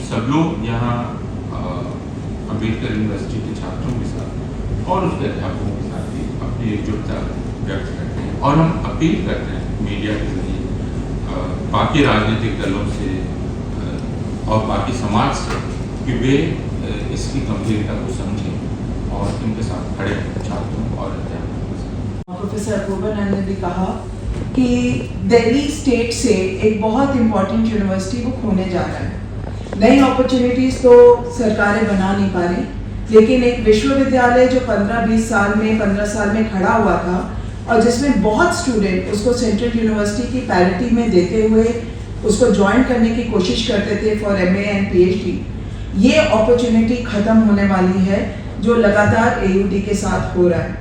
सब लोग यहाँ अम्बेडकर यूनिवर्सिटी के छात्रों के साथ और उसके अध्यापकों के साथ भी अपनी एकजुटता व्यक्त करते हैं और हम अपील करते हैं मीडिया के जरिए बाकी राजनीतिक दलों से और बाकी समाज से कि वे इसकी गंभीरता को समझें और इनके साथ खड़े हैं छात्रों और अध्यापकों के साथ। प्रोफेसर अपूर्वानंद ने भी कहा कि दिल्ली स्टेट से एक बहुत इम्पोर्टेंट यूनिवर्सिटी वो खोने जा रहा है। नई अपॉर्चुनिटीज़ तो सरकारें बना नहीं पा रही, लेकिन एक विश्वविद्यालय जो 15 साल में खड़ा हुआ था और जिसमें बहुत स्टूडेंट उसको सेंट्रल यूनिवर्सिटी की पैरिटी में देते हुए उसको ज्वाइन करने की कोशिश करते थे फॉर MA एंड PhD, ये अपॉर्चुनिटी ख़त्म होने वाली है जो लगातार AUD के साथ हो रहा है।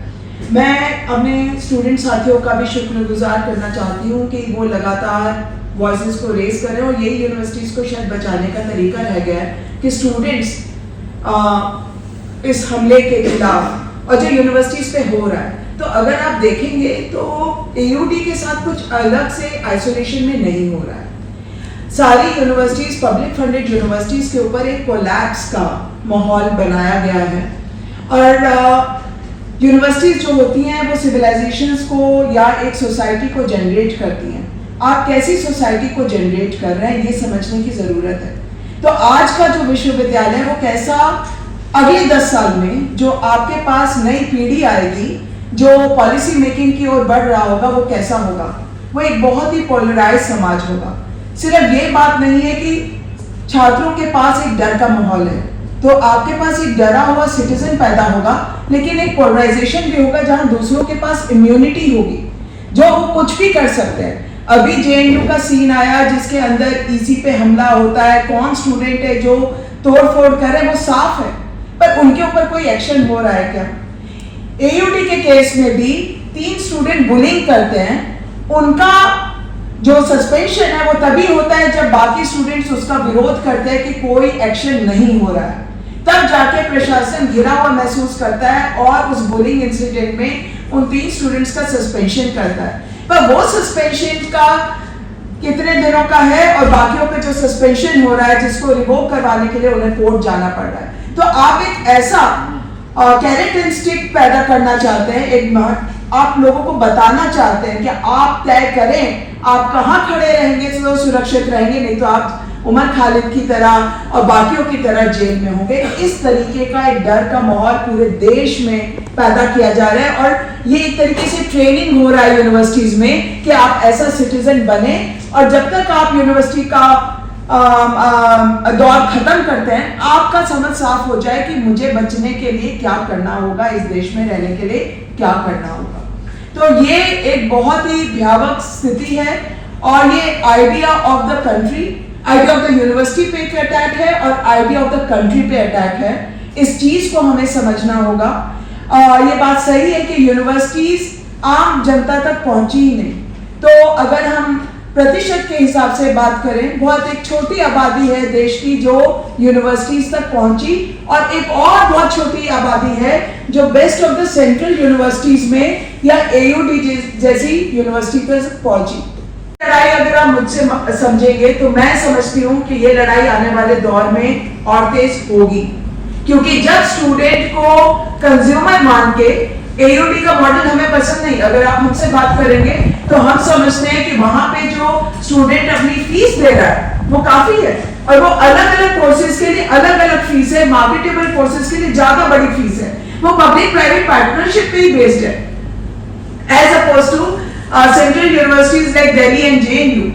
मैं अपने स्टूडेंट साथियों का भी शुक्रगुजार करना चाहती हूँ कि वो लगातार वॉइसेस को रेज करें और यही यूनिवर्सिटीज़ को शायद बचाने का तरीका रह गया है कि स्टूडेंट्स इस हमले के खिलाफ और जो यूनिवर्सिटीज़ पे हो रहा है, तो अगर आप देखेंगे तो AUD के साथ कुछ अलग से आइसोलेशन में नहीं हो रहा है। सारी यूनिवर्सिटीज़, पब्लिक फंडेड यूनिवर्सिटीज़ के ऊपर एक कोलैप्स का माहौल बनाया गया है और यूनिवर्सिटीज़ जो होती हैं वो सिविलाइजेशंस को या एक सोसाइटी को जनरेट करती हैं। आप कैसी सोसाइटी को जनरेट कर रहे हैं ये समझने की ज़रूरत है। तो आज का जो विश्वविद्यालय है वो कैसा अगले 10 साल में जो आपके पास नई पीढ़ी आएगी जो पॉलिसी मेकिंग की ओर बढ़ रहा होगा वो कैसा होगा, वो एक बहुत ही पोलराइज समाज होगा। सिर्फ ये बात नहीं है कि छात्रों के पास एक डर का माहौल है, तो आपके पास एक डरा हुआ सिटीजन पैदा होगा, लेकिन एक पोलराइजेशन भी होगा जहां दूसरों के पास इम्यूनिटी होगी जो वो कुछ भी कर सकते हैं। अभी JNU का सीन आया जिसके अंदर EC पे हमला होता है, कौन स्टूडेंट है जो तोड़फोड़ करे वो साफ है, पर उनके ऊपर कोई एक्शन हो रहा है क्या? AUD के केस में भी 3 स्टूडेंट बुलिंग करते हैं, उनका जो सस्पेंशन है वो तभी होता है जब बाकी स्टूडेंट्स उसका विरोध करते हैं कि कोई एक्शन नहीं हो रहा है, तब जाके प्रशासन घिरा हुआ महसूस करता है और उस बुलिंग इंसिडेंट में उन 3 स्टूडेंट्स का सस्पेंशन करता है। पर वो सस्पेंशन का कितने दिनों का है और बाकियों पे जो सस्पेंशन हो रहा है जिसको रिवोक करवाने के लिए उन्हें कोर्ट जाना पड़ रहा है। तो आप एक ऐसा कैरेट एंड स्टिक पैदा करना चाहते हैं, एक आप लोगों को बताना चाहते हैं कि आप तय करें आप कहाँ खड़े रहेंगे तो सुरक्षित रहेंगे, नहीं तो आप उमर खालिद की तरह और बाकियों की तरह जेल में होंगे। इस तरीके का एक डर का माहौल पूरे देश में पैदा किया जा रहा है और ये एक तरीके से ट्रेनिंग हो रहा है यूनिवर्सिटीज में कि आप ऐसा सिटीजन बने, और जब तक आप यूनिवर्सिटी का दौर खत्म करते हैं आपका समझ साफ हो जाए कि मुझे बचने के लिए क्या करना होगा, इस देश में रहने के लिए क्या करना होगा। तो ये एक बहुत ही भयावह स्थिति है और ये idea of the country, idea of the university पे एक अटैक है और आइडिया ऑफ द कंट्री पे अटैक है। इस चीज को हमें समझना होगा। ये बात सही है कि यूनिवर्सिटीज आम जनता तक पहुंची ही नहीं, तो अगर हम प्रतिशत के हिसाब से बात करें, बहुत एक छोटी आबादी है देश की जो यूनिवर्सिटीज तक पहुंची और एक और बहुत छोटी आबादी है जो best of the central universities में या AUD जैसी यूनिवर्सिटी तक पहुंची। लड़ाई अगर आप मुझसे समझेंगे तो मैं समझती हूँ कि ये लड़ाई आने वाले दौर में और तेज होगी, क्योंकि जब स्टूडेंट को कंज्यूमर मान के AUD का मॉडल हमें पसंद नहीं, अगर आप हमसे बात करेंगे तो हम समझते हैं कि वहां पे जो स्टूडेंट अपनी फीस दे रहा है वो काफी है और वो अलग अलग कोर्सेज के लिए अलग अलग फीस है, मार्केटेबल कोर्सेज के लिए ज्यादा बड़ी फीस है, वो पब्लिक प्राइवेट पार्टनरशिप पे ही बेस्ड है as oppose to central universities like Delhi and JNU।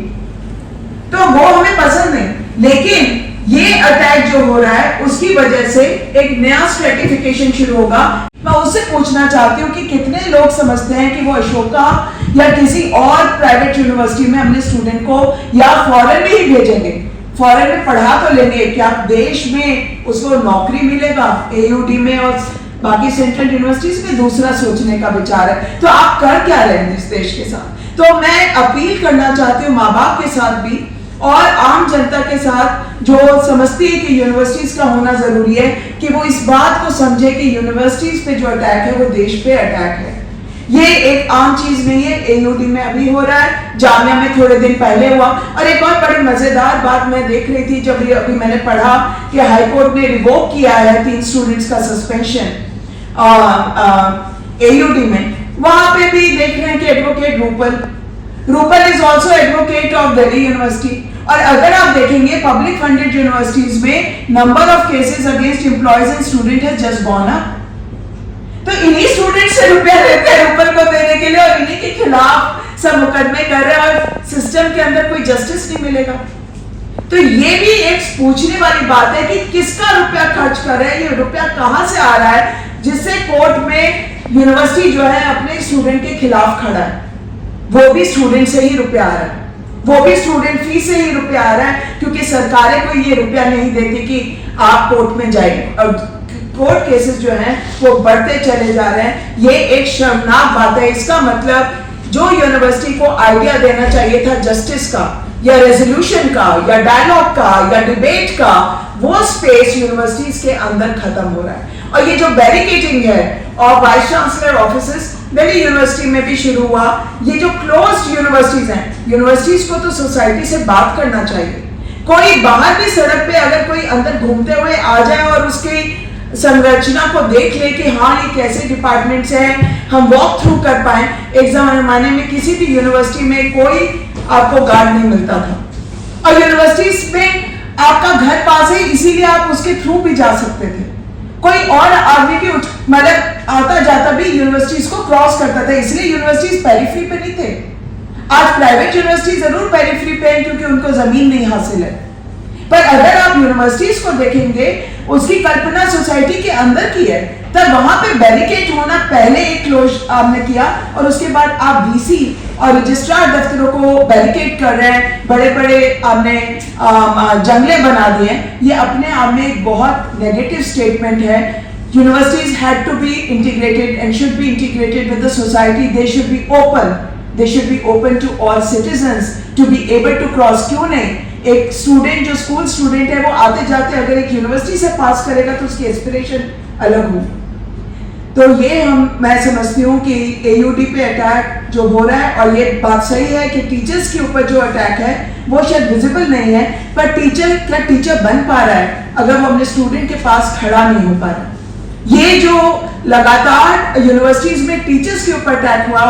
तो वो हमें पसंद नहीं, लेकिन ये अटैक जो हो रहा है उसकी वजह से एक नया स्ट्रेटिफिकेशन शुरू होगा। मैं उससे पूछना चाहती हूँ कि कितने लोग समझते हैं कि वो अशोका या किसी और प्राइवेट यूनिवर्सिटी में अपने स्टूडेंट को या फॉरेन में ही भेजेंगे, फॉरेन में पढ़ा तो लेंगे, क्या देश में उसको नौकरी मिलेगा? AUD में और बाकी सेंट्रल यूनिवर्सिटीज में दूसरा सोचने का विचार है। तो आप कर क्या रहे हैं इस देश के साथ? तो मैं अपील करना चाहती हूँ माँ बाप के साथ भी और आम जनता के साथ जो समझती है कि यूनिवर्सिटीज का होना जरूरी है, कि वो इस बात को समझे कि यूनिवर्सिटीज पे जो अटैक है वो देश पे अटैक है। ये एक आम चीज नहीं है, एयूडी में अभी हो रहा है, जामिया में थोड़े दिन पहले हुआ। और एक और बड़ी मजेदार बात मैं देख रही थी जब अभी मैंने पढ़ा कि हाई कोर्ट ने रिवोक किया है 3 स्टूडेंट्स का सस्पेंशन एयूडी में। वहां पे भी देख रहे हैं कि advocate Rupal is also advocate of Delhi university. और अगर आप देखेंगे पब्लिक फंडेड यूनिवर्सिटीज में number of cases against employees and student has just gone up. तो इन्हीं स्टूडेंट से रुपया लेते हैं रूपल को देने के लिए और इन्हीं के खिलाफ सब मुकदमे कर रहे हैं और सिस्टम के अंदर कोई जस्टिस नहीं मिलेगा। तो ये भी एक पूछने वाली बात है कि किसका रुपया खर्च कर रहे हैं, ये रुपया कहां से आ रहा है जिससे कोर्ट में यूनिवर्सिटी जो है अपने स्टूडेंट के खिलाफ खड़ा है। वो भी स्टूडेंट से ही रुपया आ रहा है, वो भी स्टूडेंट फीस से ही रुपया आ रहा है, क्योंकि सरकारें कोई ये रुपया नहीं देती कि आप कोर्ट में जाइए। और कोर्ट केसेस जो हैं वो बढ़ते चले जा रहे हैं। ये एक शर्मनाक बात है। इसका मतलब जो यूनिवर्सिटी को आइडिया देना चाहिए था जस्टिस का या रेजोल्यूशन का या डायलॉग का या डिबेट का, वो स्पेस यूनिवर्सिटीज के अंदर खत्म हो रहा है। और ये जो बैरिकेडिंग है और vice chancellor offices Delhi university में भी शुरू हुआ। ये जो क्लोज्ड यूनिवर्सिटीज हैं, यूनिवर्सिटीज को तो सोसाइटी से बात करना चाहिए। कोई बाहर भी सड़क पे अगर कोई अंदर घूमते हुए आ जाए और उसकी संरचना को देख ले कि हाँ ये कैसे डिपार्टमेंट्स हैं, हम वॉक थ्रू कर पाए। एक जमाने में किसी भी यूनिवर्सिटी में कोई आपको गार्ड नहीं मिलता था और यूनिवर्सिटीज में आपका घर पास है, इसीलिए आप उसके थ्रू भी जा सकते थे। कोई और आदमी भी मतलब आता जाता भी यूनिवर्सिटीज को क्रॉस करता था, इसलिए यूनिवर्सिटीज पेरिफेरी पे नहीं थे। आज प्राइवेट यूनिवर्सिटी जरूर पेरिफेरी पे है क्योंकि उनको जमीन नहीं हासिल है, पर अगर आप यूनिवर्सिटीज को देखेंगे उसकी कल्पना सोसाइटी के अंदर की है। तब वहां पे बैरिकेड होना पहले एक क्लोज आपने किया और उसके बाद आप वीसी और रजिस्ट्रार दफ्तरों को बैरिकेड कर रहे हैं, बड़े बड़े आपने जंगले बना दिए। ये अपने आप में एक बहुत नेगेटिव स्टेटमेंट है। Universities had to be integrated and should be integrated with the society. They should be open. They should be open to all citizens to be able to cross. क्यों नहीं? एक स्टूडेंट जो school student है वो आते जाते अगर एक यूनिवर्सिटी से पास करेगा तो उसकी एस्पिरेशन अलग हो। तो ये मैं समझती हूँ कि एयूडी पे अटैक जो हो रहा है, और ये बात सही है कि टीचर्स के ऊपर जो अटैक है वो शायद विजिबल नहीं है, पर टीचर बन पा रहा है अगर वो अपने स्टूडेंट के पास खड़ा नहीं हो पा रहा। ये जो लगातार यूनिवर्सिटीज में टीचर्स के ऊपर अटैक हुआ,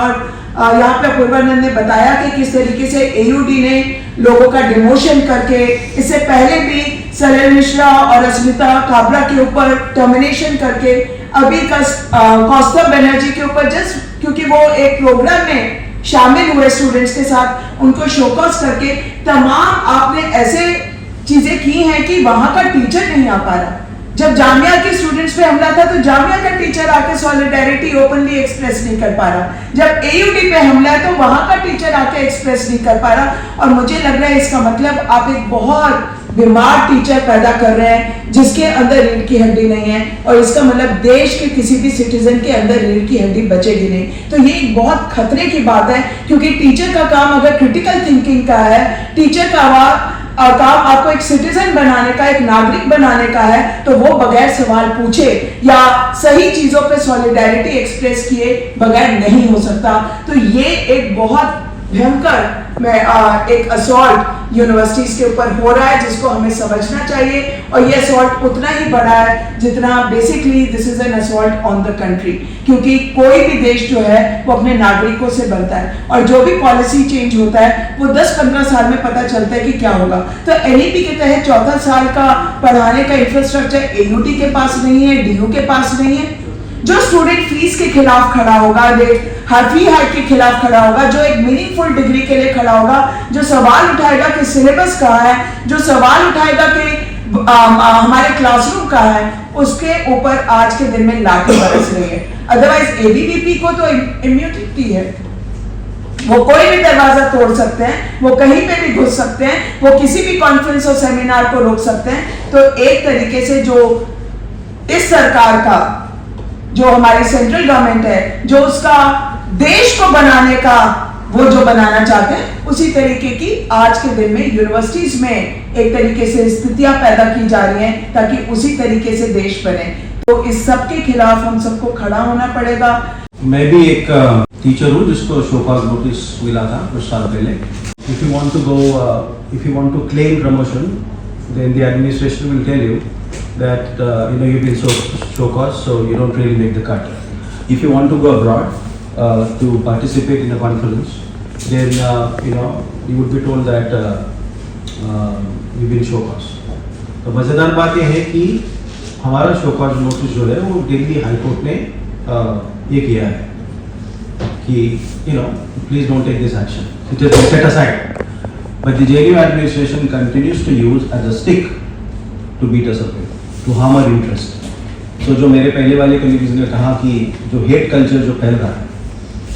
और यहाँ पे पूर्वानंद ने बताया कि किस तरीके से एयूडी ने लोगों का डिमोशन करके, इससे पहले भी सलील मिश्रा और अस्मिता काबरा के ऊपर टर्मिनेशन करके, अभी कौस्तुभ बनर्जी के ऊपर जस्ट क्योंकि वो एक प्रोग्राम में शामिल हुए स्टूडेंट्स के साथ, उनको शोकॉस करके तमाम आपने ऐसे चीजें की हैं कि वहां का टीचर नहीं आ पा रहा। जब जामिया के स्टूडेंट्स पे हमला था तो जामिया का टीचर आके सॉलिडेरिटी ओपनली एक्सप्रेस नहीं कर पा रहा। जब एयूडी पे हमला है तो वहां का टीचर आके एक्सप्रेस नहीं कर पा रहा। और मुझे लग रहा है इसका मतलब आप एक बहुत बीमार टीचर पैदा कर रहे हैं जिसके अंदर रीढ़ की हड्डी नहीं है, और इसका मतलब देश के किसी भी सिटीजन के अंदर रीढ़ की हड्डी बचेगी नहीं। तो ये एक बहुत खतरे की बात है, क्योंकि टीचर का काम अगर क्रिटिकल थिंकिंग का है, टीचर का काम आपको एक सिटीजन बनाने का, एक नागरिक बनाने का है, तो वो बगैर सवाल पूछे या सही चीजों पे सॉलिडेरिटी एक्सप्रेस किए बगैर नहीं हो सकता। तो ये एक बहुत भयंकर एक असॉल्ट यूनिवर्सिटीज के ऊपर हो रहा है जिसको हमें समझना चाहिए, और ये असॉल्ट उतना ही बड़ा है जितना basically this is an assault on the country, क्योंकि कोई भी देश जो है वो अपने नागरिकों से बनता है, और जो भी पॉलिसी चेंज होता है वो 10-15 साल में पता चलता है कि क्या होगा। तो एनईपी के तहत 14 साल का पढ़ाने का इंफ्रास्ट्रक्चर एयूटी के पास नहीं है, डीयू के पास नहीं है। जो स्टूडेंट फीस के खिलाफ खड़ा होगा, फी हाइक के खिलाफ खड़ा होगा, जो एक मीनिंगफुल डिग्री के लिए खड़ा होगा, जो सवाल उठाएगा कि सिलेबस कहाँ है, जो सवाल उठाएगा कि हमारे क्लासरूम कहाँ है, उसके ऊपर आज के दिन में लाठी बरस रही है। अदरवाइज एबीवीपी को तो इम्यूनिटी है, वो कोई भी दरवाजा तोड़ सकते हैं, वो कहीं पे भी घुस सकते हैं, वो किसी भी कॉन्फ्रेंस और सेमिनार को रोक सकते हैं। तो एक तरीके से जो इस सरकार का, जो हमारी सेंट्रल गवर्नमेंट है, जो उसका देश को बनाने का वो जो बनाना चाहते हैं, उसी तरीके की आज के दिन में यूनिवर्सिटीज में एक तरीके से स्थितियां पैदा की जा रही हैं ताकि उसी तरीके से देश बने। तो इस सब के खिलाफ हम सबको खड़ा होना पड़ेगा। मैं भी एक टीचर हूँ जिसको शोकॉज नोटिस मिला था कुछ साल पहले. If you want to go, if you want to claim promotion, then the administration will tell you that you've been show cause, so you don't really make the cut. If you want to go abroad to participate in a conference, then you would be told that you've been show cause. तो मज़ेदार बात यह है कि हमारा show cause notice जो है वो दिल्ली हाई कोर्ट ने ये किया है कि please don't take this action. It has been set aside. But the JNU administration continues to use as a stick to beat us up, to harm our interest. So जो मेरे पहले वाले colleagues ने कहा कि जो hate culture जो फैल रहा है,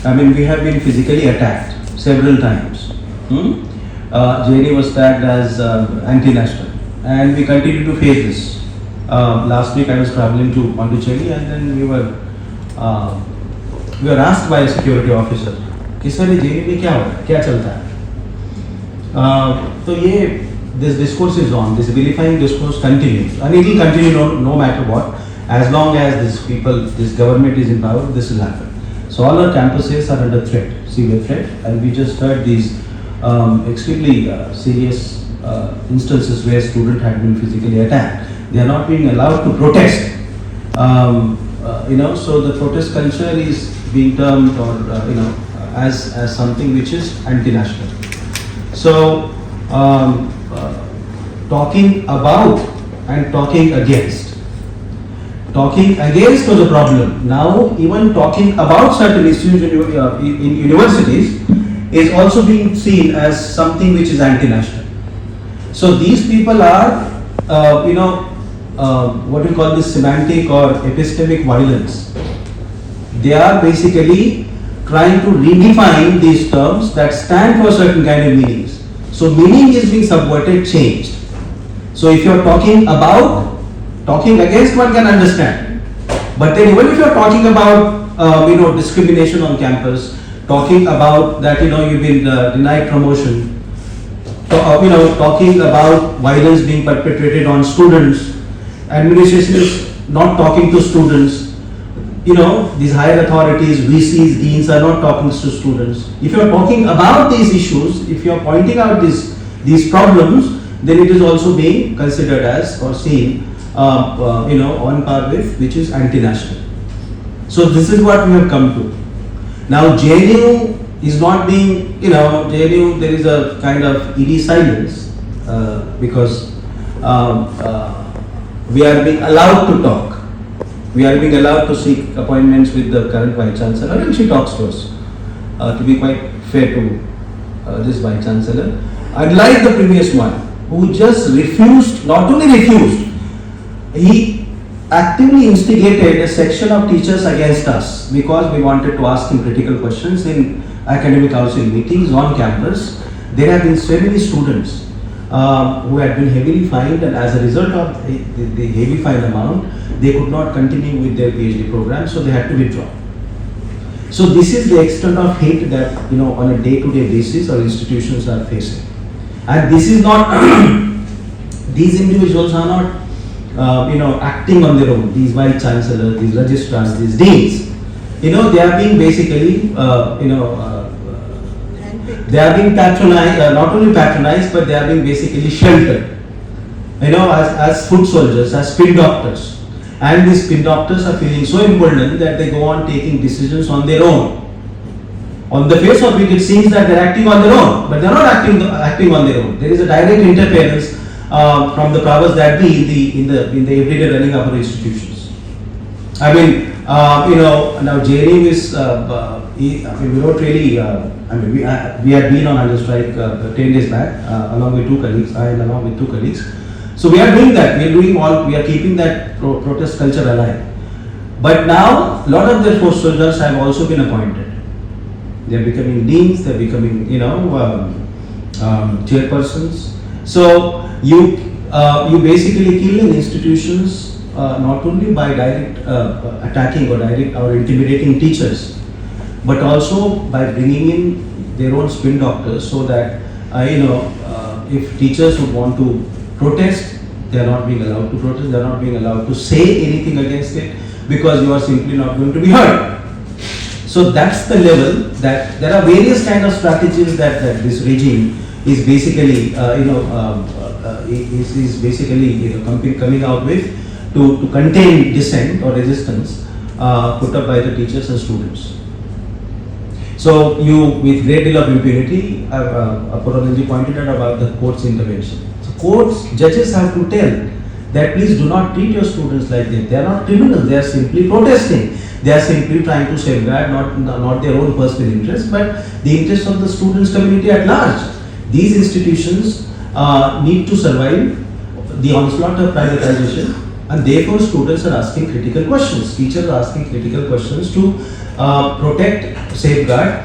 I mean we have been physically attacked several times. JNU was tagged as anti-national, and we continue to face this. Last week I was traveling to Pondicherry, and then we were asked by a security officer कि sir ये JNU में क्या हो रहा है, क्या चलता है. तो ये this discourse is on, this vilifying discourse continues, and it will continue no matter what, as long as this government is in power. This will happen. So all our campuses are under threat, severe threat, and we just heard these extremely serious instances where students had been physically attacked. They are not being allowed to protest. So the protest culture is being termed as something which is anti-national. So talking about and talking against was a problem. Now even talking about certain issues in universities is also being seen as something which is anti-national. So these people are what we call this semantic or epistemic violence. They are basically trying to redefine these terms that stand for certain kind of meanings. So meaning is being subverted, changed. So if you are talking against, one can understand. But then even if you are talking about discrimination on campus, talking about that you've been denied promotion, talking about violence being perpetrated on students, administration is not talking to students. These higher authorities, VCs, deans are not talking to students. If you are talking about these issues, if you are pointing out these problems, then it is also being considered as or seen on par with which is anti-national. So this is what we have come to. Now JNU is not being, JNU, there is a kind of eerie silence because we are being allowed to talk. We are being allowed to seek appointments with the current Vice Chancellor, and she talks to us. To be quite fair to this Vice Chancellor, unlike the previous one, who just refused, not only refused, he actively instigated a section of teachers against us because we wanted to ask him critical questions in academic council meetings on campus. There have been so many students who had been heavily fined, and as a result of the heavy fine amount, they could not continue with their PhD program, so they had to withdraw. So this is the extent of hate that on a day-to-day basis our institutions are facing, and this is not these individuals are not acting on their own. These vice chancellors, these registrars, these deans, they are being basically they are being patronized, not only patronized, but they are being basically sheltered, as foot soldiers, as spin doctors. And these spin doctors are feeling so emboldened that they go on taking decisions on their own. On the face of it, it seems that they are acting on their own, but they are not acting on their own. There is a direct interference from the powers that be in the everyday running of our institutions. I mean, now JNU is, we don't really, we had been on under strike 10 days back along with two colleagues, So we are doing that. We are keeping that protest culture alive. But now, a lot of the force soldiers have also been appointed. They are becoming deans. They are becoming, chairpersons. So you basically kill in institutions not only by direct attacking or intimidating teachers, but also by bringing in their own spin doctors, so that if teachers would want to protest, they are not being allowed to protest, they are not being allowed to say anything against it, because you are simply not going to be heard. So that's the level that there are various kind of strategies that this regime is basically, is basically coming out with to contain dissent or resistance put up by the teachers and students. So you, with great deal of impunity, Apurvananji pointed out about the court's intervention. So courts, judges have to tell that please do not treat your students like that. They are not criminals, they are simply protesting. They are simply trying to safeguard not their own personal interest, but the interest of the students' community at large. These institutions need to survive the onslaught of privatization, and therefore students are asking critical questions. Teachers are asking critical questions to protect, safeguard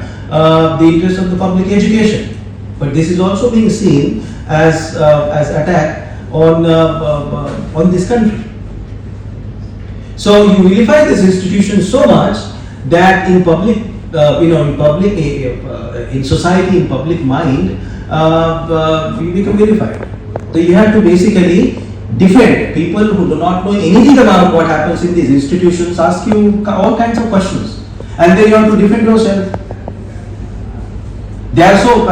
the interest of the public education. But this is also being seen as attack on this country. So you vilify this institution so much that in public, in society, in public mind, we become vilified. So you have to basically defend people who do not know anything about what happens in these institutions, ask you all kinds of questions, and then you have to defend yourself. They are so,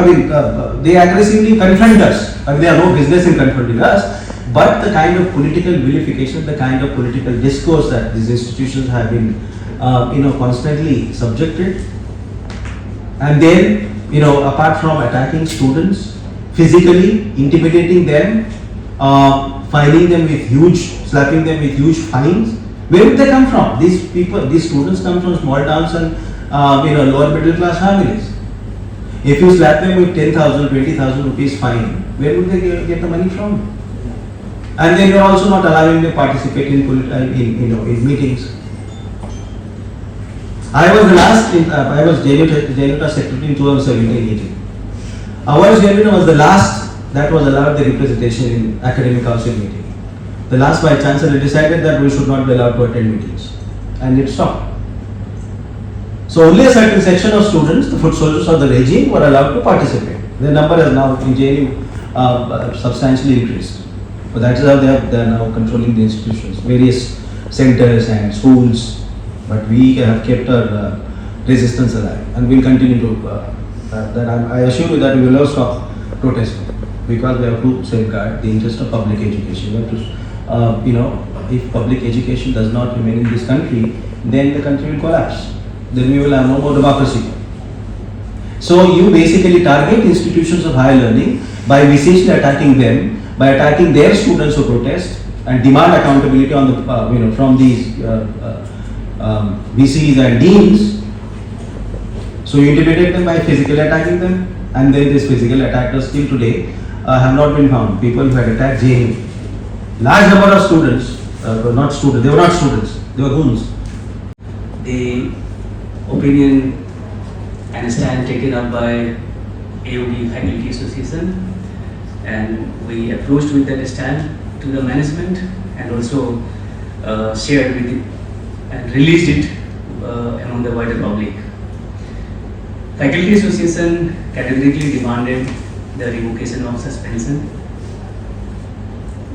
they aggressively confront us. They have no business in confronting us. But the kind of political vilification, the kind of political discourse that these institutions have been, constantly subjected, and then, apart from attacking students, physically intimidating them, fining them with slapping them with huge fines, where would they come from? These students come from small towns and, lower middle class families. If you slap them with 10,000, 20,000 rupees fine, where would they get the money from? And then you are also not allowing them to participate in meetings. I was JNUTA secretary in 2017-18. Our JNUTA was the last that was allowed the representation in academic council meeting. The last Vice Chancellor decided that we should not be allowed to attend meetings, and it stopped. So only a certain section of students, the foot soldiers of the regime, were allowed to participate. Their number has now in JNU substantially increased. So that is how they are now controlling the institutions, various centers and schools. But we have kept our resistance alive, and we will continue to. I assure you that we will not stop protesting, because we have to safeguard the interest of public education. We have to, if public education does not remain in this country, then the country will collapse. Then we will have no more democracy. So you basically target institutions of higher learning by viciously attacking them, by attacking their students who protest and demand accountability on the from these VCs and deans. So you intimidate them by physically attacking them, and then these physical attackers still today have not been found. People who had attacked JNU, large number of students were not students. They were not students. They were goons. The opinion and stand taken up by AUD Faculty Association, and we approached with that stand to the management, and also shared with it and released it among the wider public. Faculty Association categorically demanded the revocation of suspension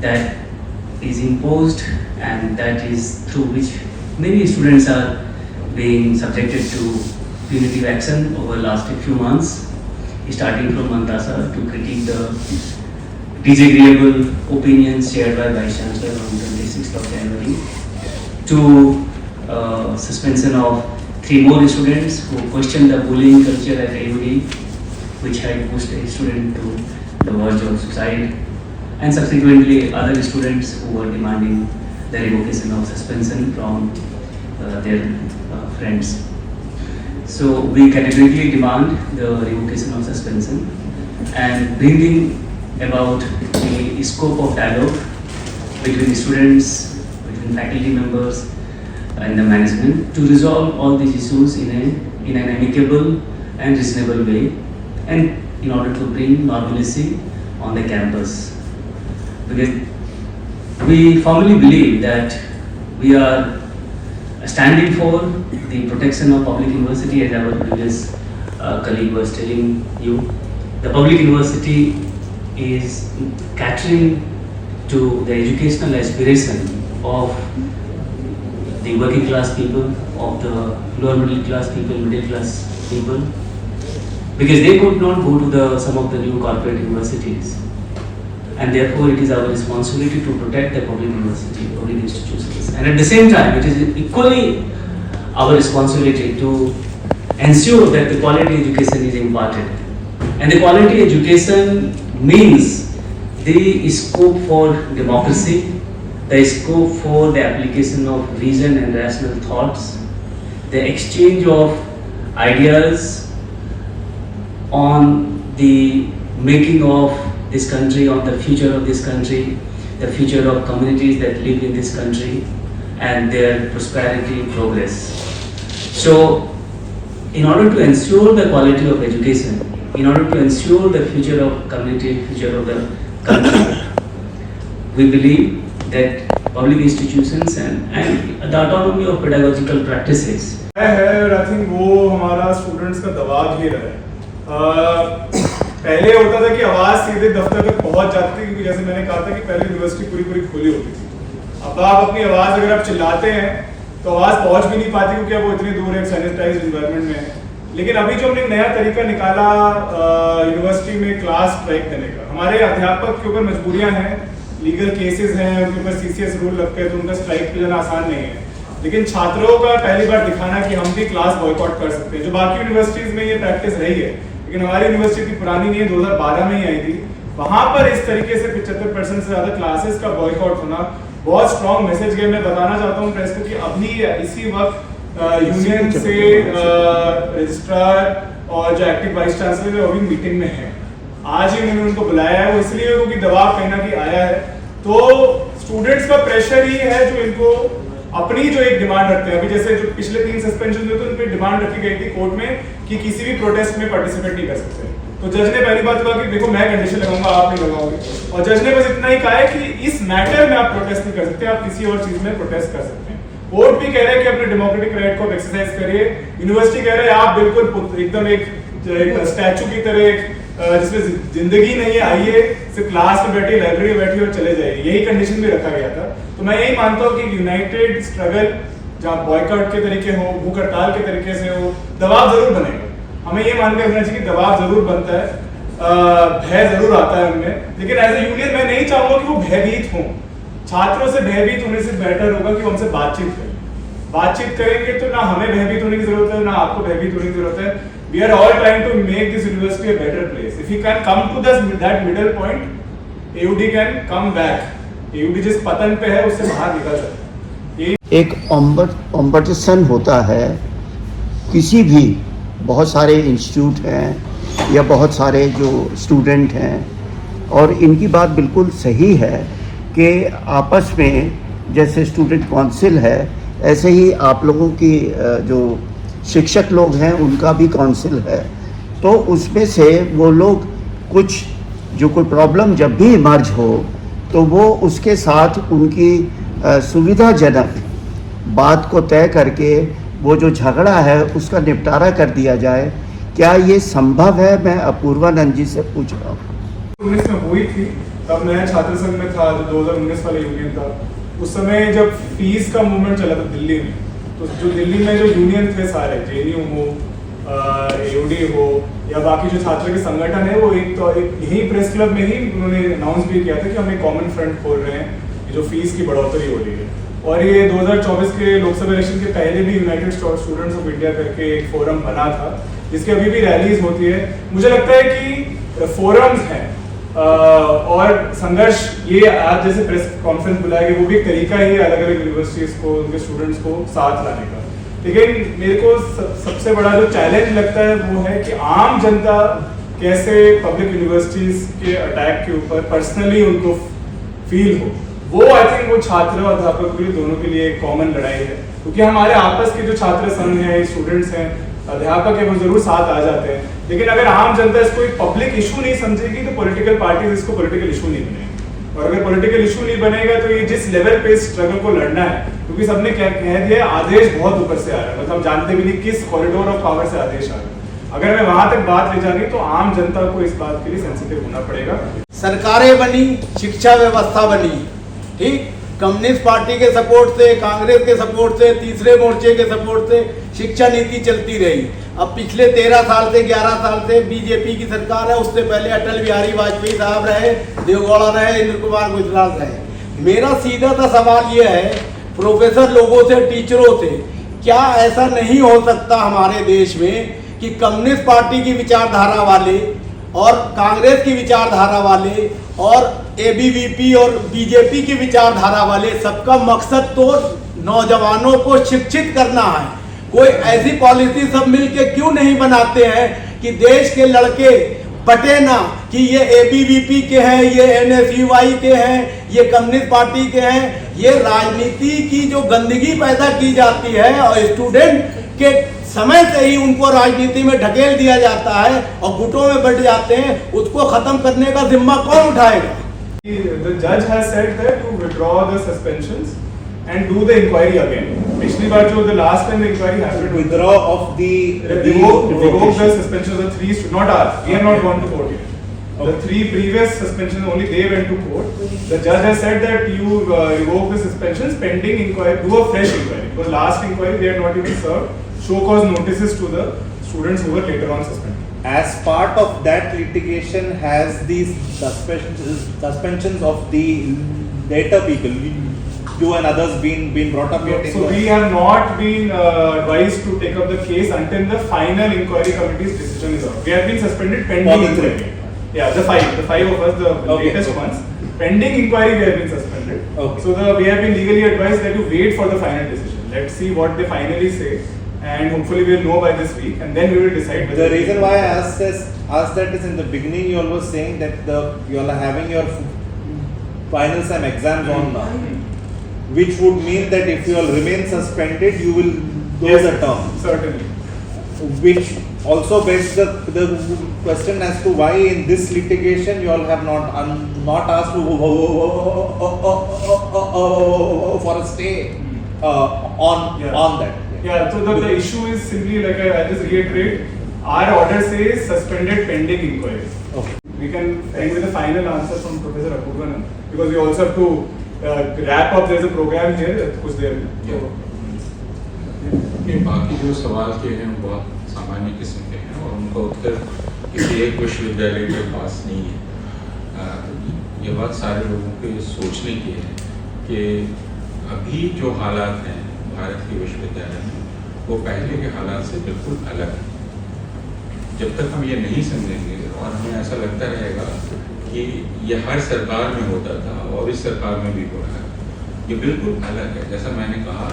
that is imposed, and that is through which many students are being subjected to punitive action over the last few months, starting from Mantasa to critique the disagreeable opinions shared by Vice Chancellor on 26th of January, to suspension of 3 more students who questioned the bullying culture at AUD, which had pushed a student to the verge of suicide, and subsequently other students who were demanding the revocation of suspension from their friends. So we categorically demand the revocation of suspension and bringing about the scope of dialogue between students, between faculty members and the management to resolve all these issues in an amicable and reasonable way, and in order to bring normalcy on the campus. Because we firmly believe that we are standing for the protection of public university, as our previous colleague was telling you. The public university is catering to the educational aspiration of the working class people, of the lower middle class people, middle class people, because they could not go to some of the new corporate universities, and therefore it is our responsibility to protect the public university, public institutions, and at the same time it is equally our responsibility to ensure that the quality education is imparted. And the quality education means the scope for democracy, the scope for the application of reason and rational thoughts, the exchange of ideas on the making of this country, on the future of this country, the future of communities that live in this country, and their prosperity, progress. So, in order to ensure the quality of education, in order to ensure the future of community, future of the country, we believe that public institutions and the autonomy of pedagogical practices है और I think वो हमारा students का दबाव ही रहा है। पहले होता था कि आवाज़ सीधे दफ्तर तक पहुंच जाती थी, क्योंकि जैसे मैंने कहा था कि पहले यूनिवर्सिटी पूरी खुली होती थी। अब आप अपनी आवाज़ अगर आप चिल्लाते हैं तो आवाज़ पहुंच भी नहीं पाती, क्योंकि अब वो इतनी दूर एक सैनिटाइज्ड एनवायरनमेंट में है। लेकिन अभी जो हमने नया तरीका निकाला यूनिवर्सिटी में क्लास स्ट्राइक देने का, हमारे अध्यापक के ऊपर मजबूरियां हैं, लीगल केसेस हैं, उनके ऊपर CCS रूल लगते हैं, तो उनका स्ट्राइक पे जाना आसान नहीं है। लेकिन छात्रों का पहली बार दिखाना कि हम भी क्लास बॉयकॉट कर सकते हैं, जो बाकी यूनिवर्सिटीज में ये प्रैक्टिस रही है, लेकिन हमारी यूनिवर्सिटी पुरानी नहीं है, 2012 में ही आई थी। वहां पर इस तरीके से 75% से ज्यादा क्लासेस का बॉयकॉट होना बहुत स्ट्रॉन्ग मैसेज गया। मैं बताना चाहता हूँ प्रेस को कि अभी इसी वक्त यूनियन से रजिस्ट्रार और जो एक्टिव वाइस चांसलर है वो भी मीटिंग में है। आज ही उन्होंने उनको बुलाया है, वो इसलिए क्योंकि दबाव कहीं ना कहीं आया है। तो स्टूडेंट्स का प्रेशर ही है जो इनको अपनी जो एक डिमांड रखते हैं। अभी जैसे जो पिछले 3 सस्पेंशन हुए थे उन पर डिमांड रखी गई थी कोर्ट में कि किसी भी प्रोटेस्ट में पार्टिसिपेट नहीं कर सकते। तो जज ने पहली बात कहा कि देखो मैं कंडीशन लगाऊंगा, आप नहीं लगाओगे, और जज ने बस इतना ही कहा है कि इस मैटर में आप प्रोटेस्ट नहीं कर सकते, आप किसी और चीज में प्रोटेस्ट कर सकते हैं। कोर्ट भी कह रहा है कि अपने डेमोक्रेटिक राइट को आप एक्सरसाइज करिए। यूनिवर्सिटी कह रहा है आप बिल्कुल एकदम एक स्टैचू की तरह जिसमें जिंदगी नहीं है, आइए सिर्फ क्लास में बैठिए, लाइब्रेरी में बैठिए और चले जाइए। यही कंडीशन भी रखा गया था। तो मैं यही मानता हूँ कि यूनाइटेड स्ट्रगल जहाँ बॉयकॉट के तरीके हो, भूख हड़ताल के तरीके से हो, दबाव जरूर बनेगा। हमें ये मान के रखना चाहिए कि दबाव जरूर बनता है, भय जरूर आता है उनमें, लेकिन एज ए यूनियन मैं नहीं चाहूंगा कि वो भयभीत हों। छात्रों से भयभीत होने से बेटर होगा कि वो हमसे बातचीत करें। बातचीत करेंगे तो ना हमें भयभीत होने की जरूरत है, ना आपको भयभीत होने की जरूरत है। We are all trying to make this university a better place. If we can come to that middle point, AUD can come back. AUD जिस पतन पे है उससे बाहर निकल सकता है। एक कॉम्पिटिशन होता है, किसी भी बहुत सारे इंस्टीट्यूट हैं या बहुत सारे जो स्टूडेंट हैं, और इनकी बात बिल्कुल सही है कि आपस में जैसे स्टूडेंट काउंसिल है, ऐसे ही आप लोगों की जो शिक्षक लोग हैं उनका भी काउंसिल है। तो उसमें से वो लोग कुछ जो कोई प्रॉब्लम जब भी इमर्ज हो तो वो उसके साथ उनकी सुविधाजनक बात को तय करके वो जो झगड़ा है उसका निपटारा कर दिया जाए। क्या ये संभव है? मैं अपूर्वानंद जी से पूछ रहा हूँ। 19 में हुई थी, तब मैं छात्र संघ में था, जो 2019 वाला यूनियन था। उस समय जब फीस का मूवमेंट चला था दिल्ली में, तो जो दिल्ली में जो यूनियन थे सारे, JNU हो, AUD हो या बाकी जो छात्र के संगठन है, वो एक यही प्रेस क्लब में ही उन्होंने अनाउंस भी किया था कि हम एक कॉमन फ्रंट खोल रहे हैं जो फीस की बढ़ोतरी हो रही है। और ये 2024 के लोकसभा इलेक्शन के पहले भी यूनाइटेड स्टूडेंट्स ऑफ इंडिया करके एक फोरम बना था, जिसकी अभी भी रैलीज होती है। मुझे लगता है कि फोरम्स हैं और संघर्ष, ये आज जैसे प्रेस कॉन्फ्रेंस बुलाया गया, वो भी एक तरीका ही है अलग अलग यूनिवर्सिटीज को, उनके स्टूडेंट्स को साथ लाने का। लेकिन मेरे को सबसे बड़ा जो चैलेंज लगता है वो है कि आम जनता कैसे पब्लिक यूनिवर्सिटीज के अटैक के ऊपर पर्सनली उनको फील हो। वो आई थिंक वो छात्र और अध्यापकों के लिए, दोनों के लिए एक कॉमन लड़ाई है, क्योंकि हमारे आपस के जो छात्र संघ हैं, स्टूडेंट्स हैं, अध्यापक है, वो जरूर साथ आ जाते हैं। लेकिन अगर आम जनता इसको एक पब्लिक इशू नहीं समझेगी तो पॉलिटिकल पार्टीज इसको पॉलिटिकल इशू नहीं बनेगी। और अगर पॉलिटिकल इशू नहीं बनेगा तो ये जिस लेवल पे स्ट्रगल को लड़ना है, क्योंकि सबने क्या कह दिया, आदेश बहुत ऊपर से आ रहा है, मतलब जानते भी नहीं किस कॉरिडोर ऑफ पावर से आदेश आ रहा है। अगर मैं वहां तक बात ले जानी तो आम जनता को इस बात के लिए सेंसिटिव होना पड़ेगा। सरकारें बनी, शिक्षा व्यवस्था बनी, ठीक, कम्युनिस्ट पार्टी के सपोर्ट से, कांग्रेस के सपोर्ट से, तीसरे मोर्चे के सपोर्ट से शिक्षा नीति चलती रही। अब पिछले 13 साल से 11 साल से बीजेपी की सरकार है, उससे पहले अटल बिहारी वाजपेयी साहब रहे, देवगौड़ा रहे, इंद्र कुमार गुजराल रहे। मेरा सीधा सा सवाल ये है प्रोफेसर लोगों से, टीचरों से, क्या ऐसा नहीं हो सकता हमारे देश में कि कम्युनिस्ट पार्टी की विचारधारा वाले और कांग्रेस की विचारधारा वाले और एबीवीपी और बीजेपी की विचारधारा वाले सबका मकसद तो नौजवानों को शिक्षित करना है। कोई ऐसी पॉलिसी सब मिलके क्यों नहीं बनाते हैं कि देश के लड़के बटे ना कि ये एबीवीपी के हैं, ये एनएसयूआई के हैं, ये कम्युनिस्ट पार्टी के हैं। ये राजनीति की जो गंदगी पैदा की जाती है और स्टूडेंट के समय से ही उनको राजनीति में ढकेल दिया जाता है और गुटों में बढ़ जाते हैं, उसको खत्म करने का जिम्मा कौन उठाएगा? The judge has said that to withdraw the suspensions and do the inquiry again. पिछली बार जो the last time the inquiry happened, withdraw of the revoke the suspensions of 3 not ours. We have not gone to court yet. The 3 previous suspensions only they went to court. The judge has said that you revoke the suspensions pending inquiry, do a fresh inquiry. Because last inquiry they had not even served show cause notices to the students who were later on suspended. As part of that litigation, has these suspensions of the later people, you and others, been brought up yet? So we have not been advised to take up the case until the final inquiry committee's decision is out. We have been suspended pending For the three. inquiry. Yeah, the five of us, the Okay. latest ones. Pending inquiry, we have been suspended. Okay. So we have been legally advised that you wait for the final decision. Let's see what they finally say, and hopefully we'll know by this week, and then we will decide. The reason why I asked that is in the beginning you all were saying that you all are having your final sem exams on now, which would mean that if you all remain suspended, you will lose a term. Certainly. Which also begs the question as to why in this litigation you all have not asked for a stay on that. Yeah, so the issue is simply like I just reiterate, our order says suspended pending inquiry. Okay. We can end with the final answer from Professor Apurvanand because we also have to wrap up. There is a program here. कुछ देर में. ये बाकी जो सवाल के हैं बहुत सामान्य किस्म के हैं और उनका उत्तर किसी एक विश्वविद्यालय के पास नहीं है। ये बात सारे लोगों के सोचने की है कि अभी जो हालात हैं भारत के विश्वविद्यालय में वो पहले के हालात से बिल्कुल अलग है। जब तक हम ये नहीं समझेंगे और हमें ऐसा लगता रहेगा कि ये हर सरकार में होता था और इस सरकार में भी हो रहा है, ये बिल्कुल अलग है। जैसा मैंने कहा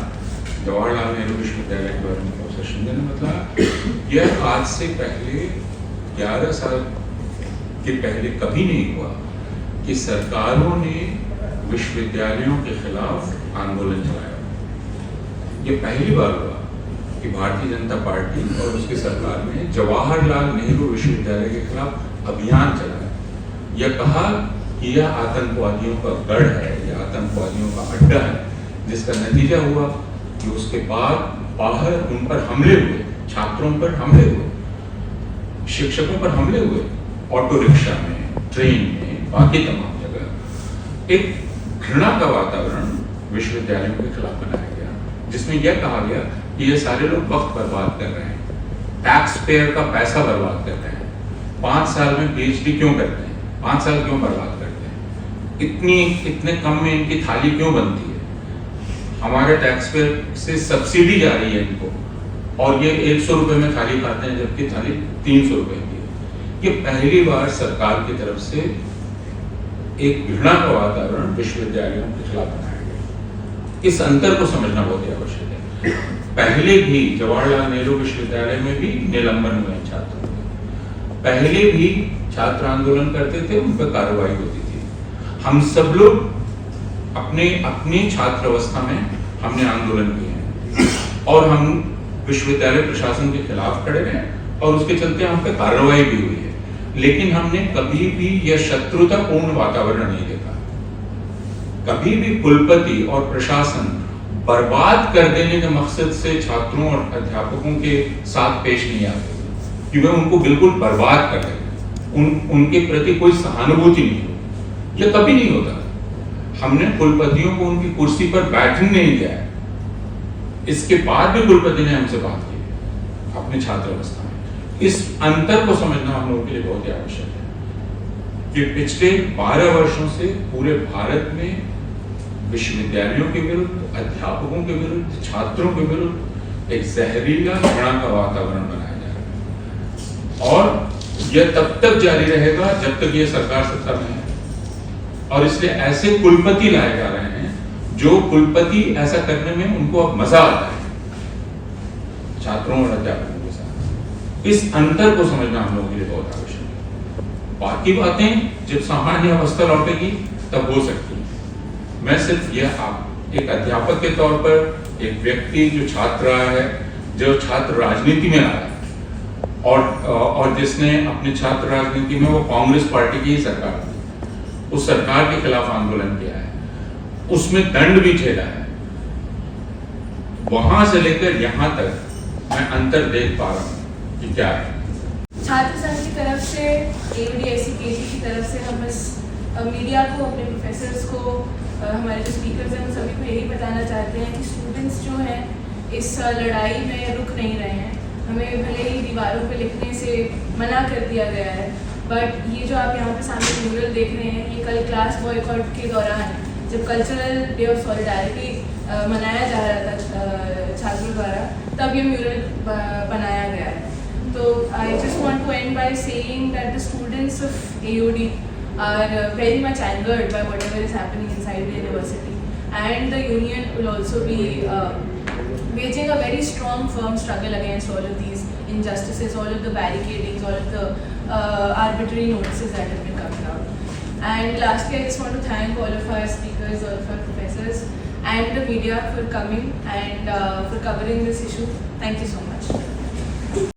जवाहरलाल नेहरू विश्वविद्यालय के बारे में प्रोफेसर शिंदे ने मतलब यह आज से पहले 11 साल के पहले कभी नहीं हुआ कि सरकारों ने विश्वविद्यालयों के खिलाफ आंदोलन चलाया। ये पहली बार हुआ कि भारतीय जनता पार्टी और उसकी सरकार ने जवाहरलाल नेहरू विश्वविद्यालय के खिलाफ अभियान चलाया। यह कहा कि यह आतंकवादियों का गढ़ है, यह आतंकवादियों का अड्डा है, जिसका नतीजा हुआ कि उसके बाद बाहर उन पर हमले हुए, छात्रों पर हमले हुए, शिक्षकों पर हमले हुए, ऑटो रिक्शा में, ट्रेन में, बाकी तमाम जगह एक घृणा का वातावरण विश्वविद्यालयों के खिलाफ बनाया गया, जिसमें यह कहा गया कि ये सारे लोग वक्त बर्बाद कर रहे हैं, टैक्स पेयर का पैसा बर्बाद कर रहे हैं, 5 साल में PhD क्यों करते हैं, 5 साल क्यों बर्बाद करते हैं, इतने कम में इनकी थाली क्यों बनती है, हमारे टैक्स पेयर से सब्सिडी जा रही है इनको और ये 100 रुपए में थाली खाते हैं जबकि थाली 300 रुपए की है। ये पहली बार सरकार की तरफ से एक घृणा का वातावरण विश्वविद्यालयों के खिलाफ बनाया गया। इस अंतर को समझना बहुत ही आवश्यक है। पहले भी जवाहरलाल नेहरू विश्वविद्यालय में भी निलंबन हुए छात्रों के, पहले भी छात्र आंदोलन करते थे, उन पर कार्रवाई होती थी। हम सब लोग अपने छात्र अवस्था में हमने आंदोलन किए हैं और हम विश्वविद्यालय प्रशासन के खिलाफ खड़े रहे और उसके चलते हम पे कार्रवाई भी हुई है, लेकिन हमने कभी भी यह शत्रुतापूर्ण वातावरण नहीं देखा। कभी भी कुलपति और प्रशासन बर्बाद कर देने के मकसद से छात्रों और अध्यापकों के साथ पेश नहीं आते, क्योंकि उनको बिल्कुल बर्बाद कर देंगे, उनके प्रति कोई सहानुभूति नहीं हो, यह कभी नहीं होता। हमने कुलपतियों को उनकी कुर्सी पर बैठने नहीं दिया है। इसके बाद भी कुलपति ने हमसे बात की अपनी छात्र अवस्था में। इस अंतर को समझना हम लोगों के लिए बहुत ही आवश्यक है कि पिछले 12 वर्षों से पूरे भारत में विश्वविद्यालयों के विरुद्ध, अध्यापकों के विरुद्ध, छात्रों के विरुद्ध एक जहरीला घृणा का वातावरण बनाया जा रहा है और यह तब तक जारी रहेगा जब तक यह सरकार सत्ता में है। और इसलिए ऐसे कुलपति लाए जा रहे हैं जो कुलपति ऐसा करने में उनको अब मजा आता है छात्रों और अध्यापकों के साथ। इस अंतर को समझना हम लोगों के लिए बहुत आवश्यक है। बाकी बातें जब सामान्य अवस्था लौटेगी तब हो सकती है। मैं सिर्फ यह एक अध्यापक के तौर पर, एक व्यक्ति जो छात्र रहा है, जो छात्र राजनीति में आया और जिसने अपने छात्र राजनीति में वो कांग्रेस पार्टी की ही सरकार थी, उस सरकार के खिलाफ आंदोलन किया है, उसमें दंड भी झेला है। वहां से लेकर यहाँ तक मैं अंतर देख पा रहा हूँ कि क्या है। छात्र संघ की तरफ से, AUD-SC की तरफ से हम बस मीडिया को, अपने प्रोफेसर्स को, हमारे जो स्पीकर्स हैं उन सभी को यही बताना चाहते हैं कि स्टूडेंट्स जो हैं इस लड़ाई में रुक नहीं रहे हैं। हमें भले ही दीवारों पे लिखने से मना कर दिया गया है, बट ये जो आप यहाँ पे सामने म्यूरल देख रहे हैं, ये कल क्लास बॉयकॉट के दौरान जब कल्चरल डे ऑफ सॉलिडारिटी मनाया जा रहा था छात्रों द्वारा, तब ये म्यूरल बनाया गया है। तो I just want to end by saying that the students of AUD are very much angered by whatever is happening inside the university, and the union will also be waging a very strong, firm struggle against all of these injustices, all of the barricadings, all of the arbitrary notices that have been coming out. And lastly, I just want to thank all of our speakers, all of our professors and the media for coming and for covering this issue. Thank you so much.